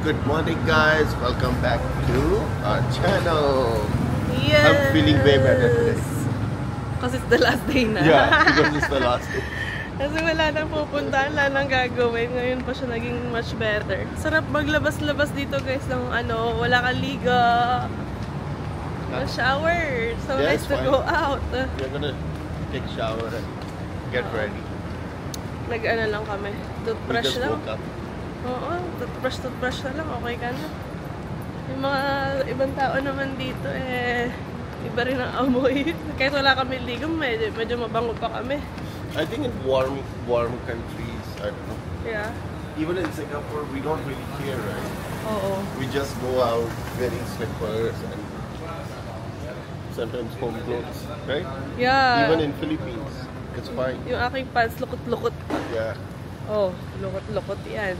Good morning, guys. Welcome back to our channel. Yes. I'm feeling way better today. Kasi it's the last day na. Yeah, because it's the last day. Kasi wala nang pupuntahan, wala nang gagawin. Ngayon pa siya naging much better. Sarap maglabas-labas dito, guys, ng wala kang liga. No shower. So Yeah, nice to fine. go out. We're gonna take shower and get ready. Lang kami. We Toothbrush just lang. woke up. Oo, toothbrush na lang. Okay ka na. Yung mga ibang tao naman dito, iba rin ang amoy. Kahit wala kami ligo, medyo mabango pa kami. I think in warm countries, I don't know. Yeah. Even in Singapore, we don't really care, right? Oo. We just go out wearing slippers and sometimes home clothes, right? Yeah. Even in Philippines, it's fine. Yung aking pants, lukot-lukot. Yeah. Oh, lukot-lukot yan.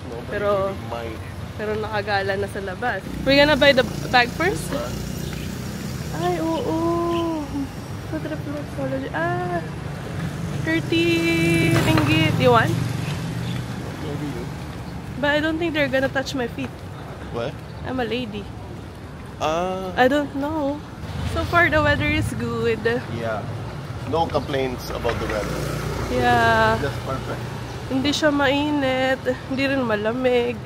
Nobody Pero- really mind. Pero nakagala na sa labas. We gonna buy the bag first? Ay, oo. Food reflexology. 30 ringgit. You want? Maybe. But I don't think they're gonna touch my feet. What? I'm a lady. I don't know. So far, the weather is good. Yeah. No complaints about the weather. Yeah. Just perfect. Hindi siya mainit. Hindi rin malamig.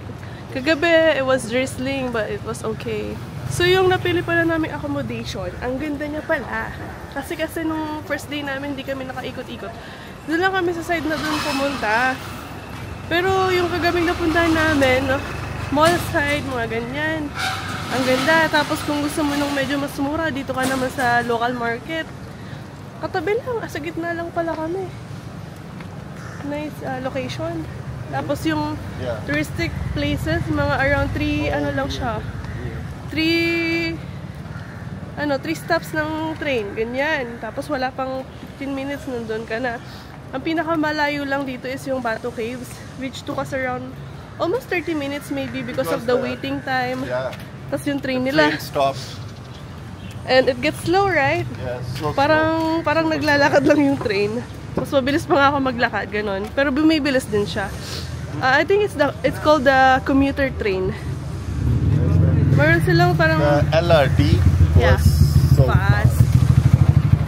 Kagabi, it was drizzling, but it was okay. So, yung napili pala namin accommodation, ang ganda niya pala. Kasi nung first day namin, hindi kami nakaikot-ikot. Doon lang kami sa side na doon pumunta. Pero yung kagabing napuntahan namin, mall side, mga ganyan. Ang ganda. Tapos kung gusto mo nung medyo mas mura, dito ka naman sa local market. Katabi lang, sa gitna lang pala kami. Nice location. Tapos yung touristic places, mga around 3, lang siya. 3 stops ng train, ganyan. Tapos wala pang 15 minutes, nandun ka na. Ang pinakamalayo lang dito is yung Batu Caves, which took us around almost 30 minutes maybe because of the waiting time. Yeah. Tapos yung train The nila. train stops. And it gets slow, right? Yeah, so Parang naglalakad lang yung train. Mas mabilis pa nga ako maglakad, ganon. Pero bumibilis din siya. I think it's called the commuter train. Meron silang parang... The LRT was so fast.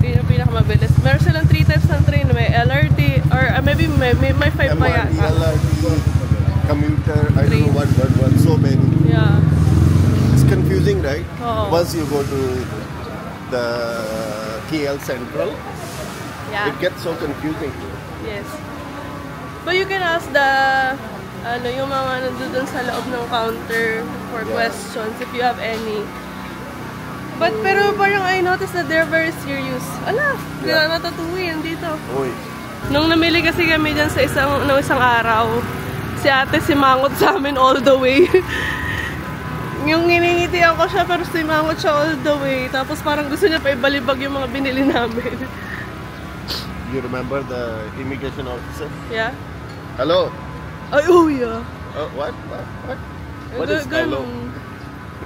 Yun yung pinakamabilis. Meron silang 3 types ng train. May LRT, or maybe may 5 pa MRT, yata. LRT, commuter, I don't know what, so many. Yeah. It's confusing, right? Oo. Once you go to the KL Central, Yeah. it gets so confusing. Yes. But you can ask yung mga nandun sa loob ng counter for questions if you have any. Pero parang I noticed that they're very serious. Hindi na natatuwin dito. Oy. Nung namili kasi kami dyan sa isang araw, si ate simangot sa amin all the way. Yung nginingitian ko siya pero simangot siya all the way. Tapos parang gusto niya pa ibalibag yung mga binili namin. You remember the immigration officer? Yeah? Hello. Ay, oh yeah. What? What is hello?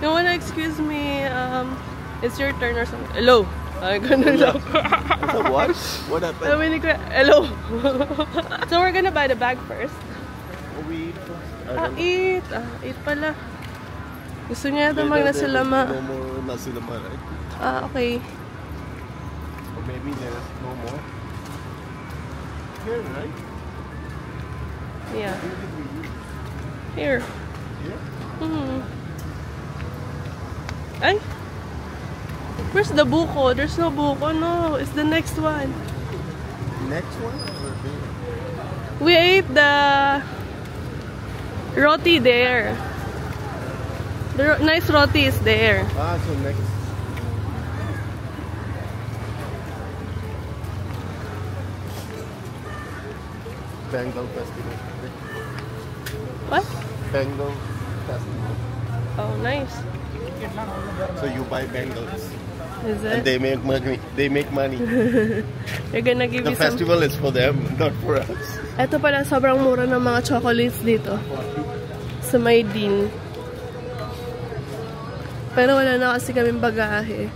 You wanna excuse me, it's your turn or something. Hello. Ay, ganun lang. So what? What happened? Sabi ko, hello. So we're gonna buy the bag first. We eat first. I don't know. Eat. Eat pala. Gusto niya yata There- magnasilama. there was no more nasilama, right? Okay. Or maybe there's no more. Here, right? Yeah. Where did we eat? Here. Here? Ay! Where's the buko? There's no buko. No, it's the next one. Next one or there? We ate the roti there. The nice roti is there. So next. Bengal Festival. What? Bengal Festival. Oh, nice. So you buy bangles. Is And it? they make money. They make money. They're gonna give The you some... festival is for them, not for us. Ito pala, sobrang mura ng mga chocolates dito. Sa Maydin. Pero wala na kasi kaming bagahe.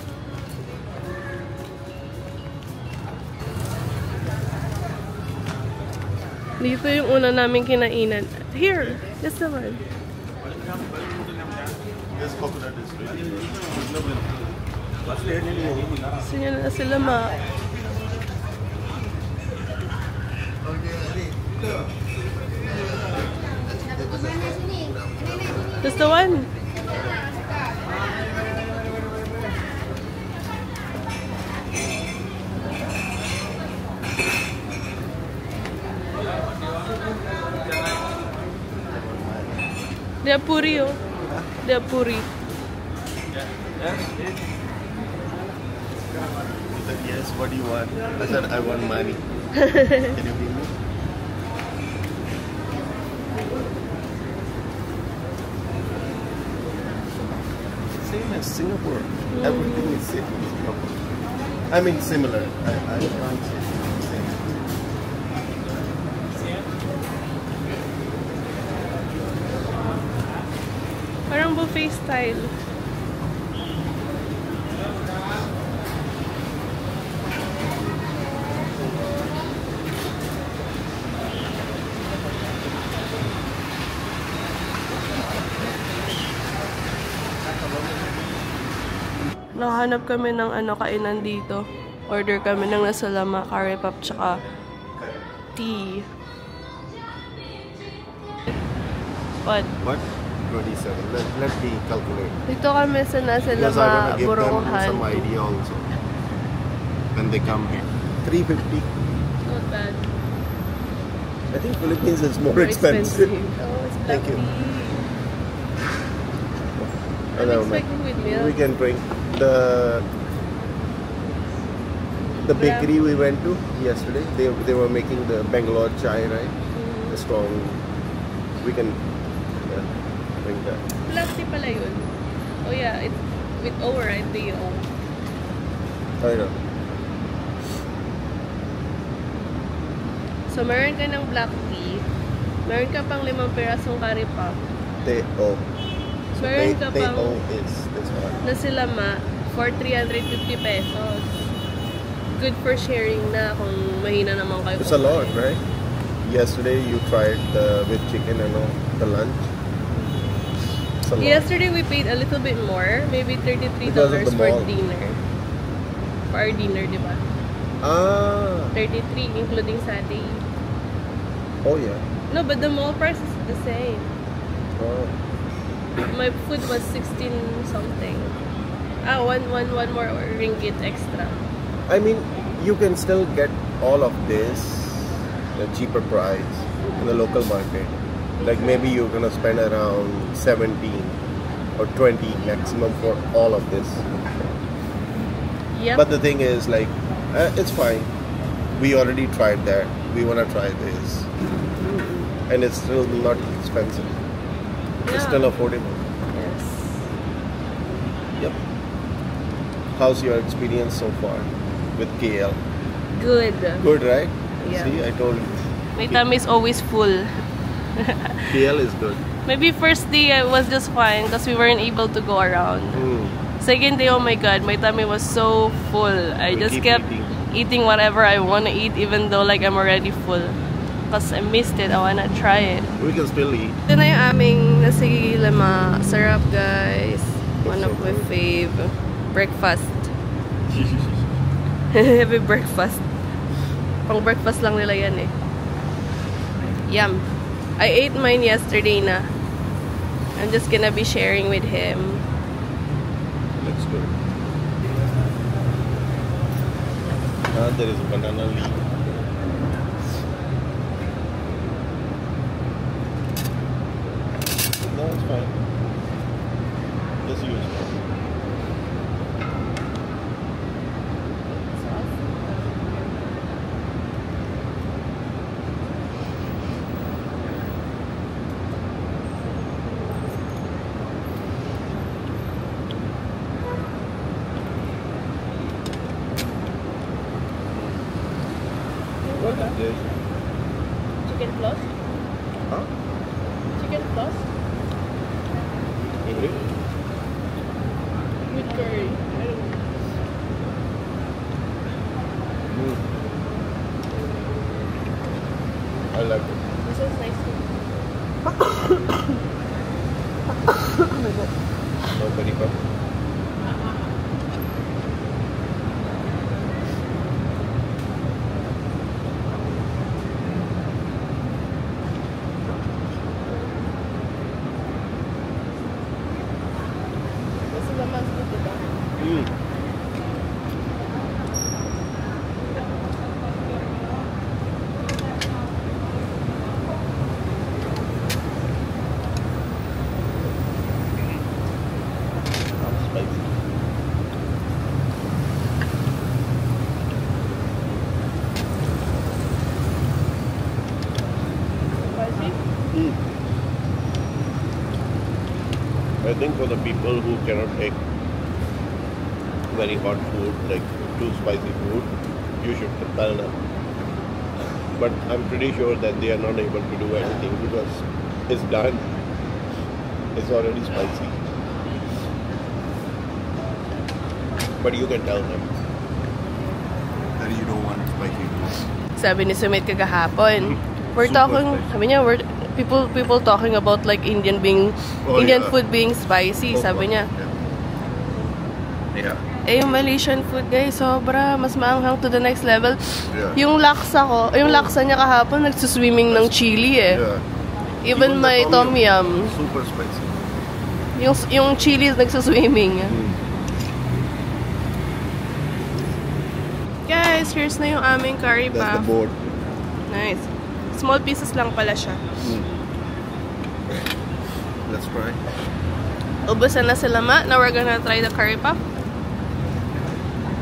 Dito yung una namin kinainan. Here! This the one. This coconut is really good. Gusto niya na sila Just the one. They are puri, oh. They are puri. He said, yes, what do you want? I said, I want money. Can you give me? Same as Singapore. Everything is same as Singapore. I mean, similar. I can't say same. Parang buffet style. Nakahanap kami ng kainan dito. Order kami ng nasa lama, curry pop, tsaka tea. What? What? 27. Let me calculate. Dito kami sa nasa Because I lama, want to give them Buronghan. some idea also. When they come here. 350. Not bad. I think Philippines is more expensive. Oh, it's Thank you. I'm Hello, expecting with milk. we can drink the bakery we went to yesterday. They were making the Bangalore chai, right? The strong. We can drink that. Black tea pala yun. Oh yeah, it's with O, right? The O. I know. So meron ka ng black tea. Meron ka pang 5 pirasong curry pop. Teo. Meron ka pang Teo is this one. nasilama for 350 pesos. Good for sharing na kung mahina naman kayo. It's a lot, right? Yesterday you tried with chicken and all, the lunch. It's a lot. Yesterday we paid a little bit more, maybe $33 Because of the for mall. dinner. For our dinner, di ba? Ah. 33 including satay. Oh yeah. No, but the mall price is the same. Oh. My food was 16 something. One more ringgit extra. I mean, you can still get all of this at a cheaper price in the local market. Like maybe you're gonna spend around 17 or 20 maximum for all of this. Yep. But the thing is, like, it's fine. We already tried that. We wanna try this, and it's still not expensive. It's still affordable. Yes. Yep. How's your experience so far with KL? Good. Good, right? Yeah. See, I told you. My tummy is always full. KL is good. Maybe first day I was just fine because we weren't able to go around. Second day, oh my god, my tummy was so full. I just keep kept eating whatever I want to eat even though like I'm already full. Because I missed it. I wanna try it. We can still eat. Ito na yung aming nasilama. Sarap, guys. One of my fave. Breakfast. Heavy breakfast. Pang breakfast lang nila yan eh. Yum. I ate mine yesterday na. I'm just gonna be sharing with him. Looks good. There is a banana leaf. No, it's fine. Just use it. What is this? Chicken floss? Huh? Chicken floss? English? With curry. I don't know. I like it. This is nice too. curry puff. Sila mas dito ba? Spicy. Spicy? I think for the people who cannot take very hot food, like too spicy food, you should tell them. But I'm pretty sure that they are not able to do anything because it's done. It's already spicy. But you can tell them that you don't want spicy food. Sabi ni Sumit kagahapon. We're Super talking, spicy. sabi niya, people talking about like Indian yeah. food being spicy, sabi niya. Yeah. Eh, yung Malaysian food, guys, sobra, mas maanghang to the next level. Yeah. Yung laksa niya kahapon, nagsuswimming ng chili eh. Yeah. Even the may tom yum. Super spicy. Yung chili nagsuswimming. Guys, here's na yung aming curry That's puff. the board. Nice. Small pieces lang pala siya. Let's try. Ubusan na sila ma. Now we're gonna try the curry puff.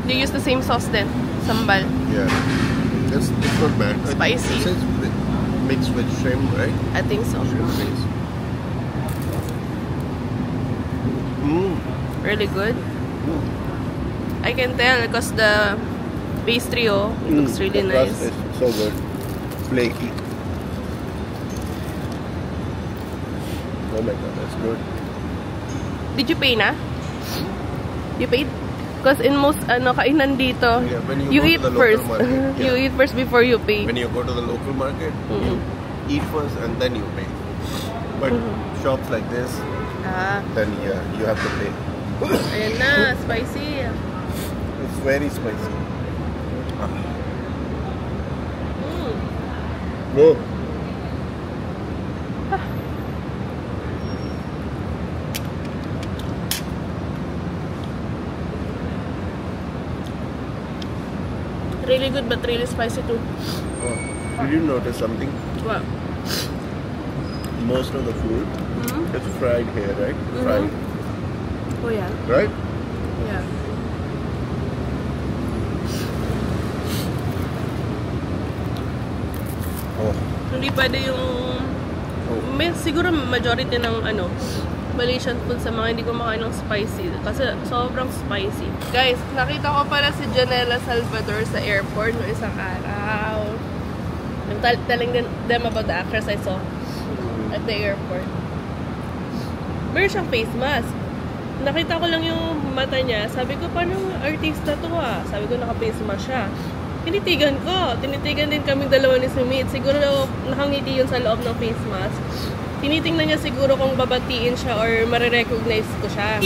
They use the same sauce then. Sambal. Yeah. It's not bad. Spicy. It says mixed with shrimp, right? I think so. Shrimp paste. Really good. I can tell because the pastry looks really The nice. crust is so good. Flaky. Oh my god, that's good. Did you pay na? You paid? Because in most kainan dito, Yeah, when you you go eat to the local first. market, You yeah. eat first before you pay. When you go to the local market, you eat first and then you pay. But shops like this, then yeah, you have to pay. Ayan na, spicy. It's very spicy. No. Really good but really spicy too. Oh, did you notice something? What? Most of the food is fried here, right? Fried, Oh yeah. right? Yeah. Oh. Hindi pwede yung may siguro majority ng Malaysian food sa mga hindi kumakain ng spicy kasi sobrang spicy. Guys, nakita ko pala si Janela Salvador sa airport noong isang araw. I'm telling them about the actress I saw at the airport. Meron siyang face mask. Nakita ko lang yung mata niya. Sabi ko, paano artista to ah? Sabi ko, naka-face mask siya. Tinitigan ko. Tinitigan din kaming dalawa ni Sumit. Siguro nakangiti yun sa loob ng face mask. Tinitingnan niya siguro kung babatiin siya or marirecognize ko siya.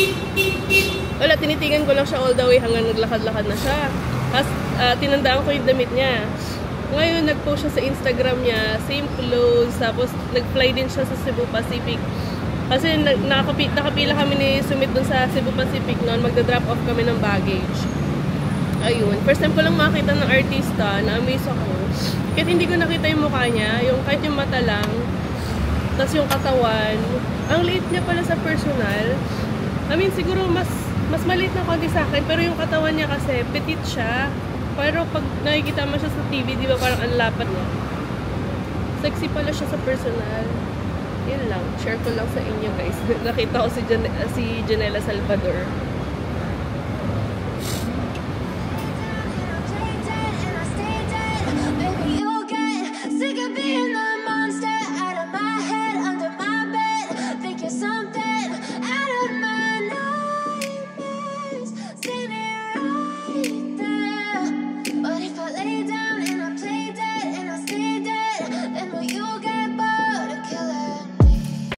Wala, tinitigan ko lang siya all the way hanggang naglakad-lakad na siya. Tapos, tinandaan ko yung damit niya. Ngayon, nag-post siya sa Instagram niya, same clothes, tapos nag-fly din siya sa Cebu Pacific. Kasi nakapila kami ni Sumit dun sa Cebu Pacific noon, magda-drop off kami ng baggage. Ayun, first time ko lang makita ng artista, na-amaze ako. Kahit hindi ko nakita yung mukha niya, kahit yung mata lang, tapos yung katawan, ang liit niya pala sa personal. I mean, siguro mas maliit na konti sa akin, pero yung katawan niya kasi, petite siya. Pero pag nakikita mo siya sa TV, di ba parang ang lapad niya. Sexy pala siya sa personal. Yun lang, share ko lang sa inyo guys. Nakita ko si Janela Salvador.